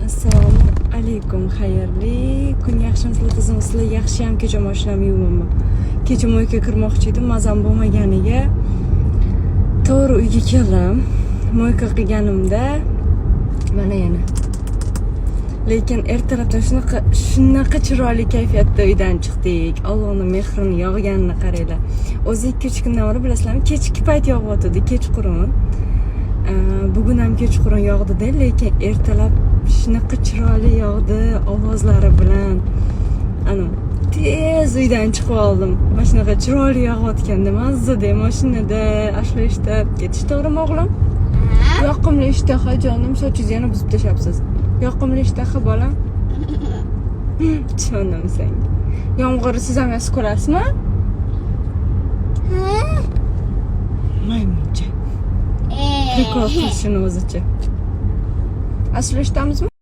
Assalomu alaykum, xayrli kun. Yaxshimisizlar, qizimsizlar? Yaxshiyam kecha mashinamni yuvaman. Kecha mo'yga kirmoqchi edim, mazam bo'lmaganiga to'g'ri uyga keldim. Mo'yga qilganimda mana yana. Lekin ertalabdan shunaqa chiroyli kayfiyatda uydan chiqdik. Allohning mehrini yog'ganini qaranglar. O'zi 2-3 kundan beri bilasizlarmi, kechki payt yog'yotdi, kechqurun. Bugun ham kechqurun yog'di-da, lekin ertalab shunaqa chiroyli yog'di, ovozlari bilan. Tez uydan chiqib oldim. Mana shunaqa chiroyli yog'ayotganda mazzada mashinada ashula eshitib ketish, to'g'rimi o'g'lim? Yoqimli ishtaha jonim, sochingizni yana buzib tashlabsiz. Yoqimli ishtaha bolam. Jonim sen. Yomg'irni siz ham yaxshi ko'rasizmi? Maymuncha. Prikol qilishini o'zicha. Ashula eshitamizmi?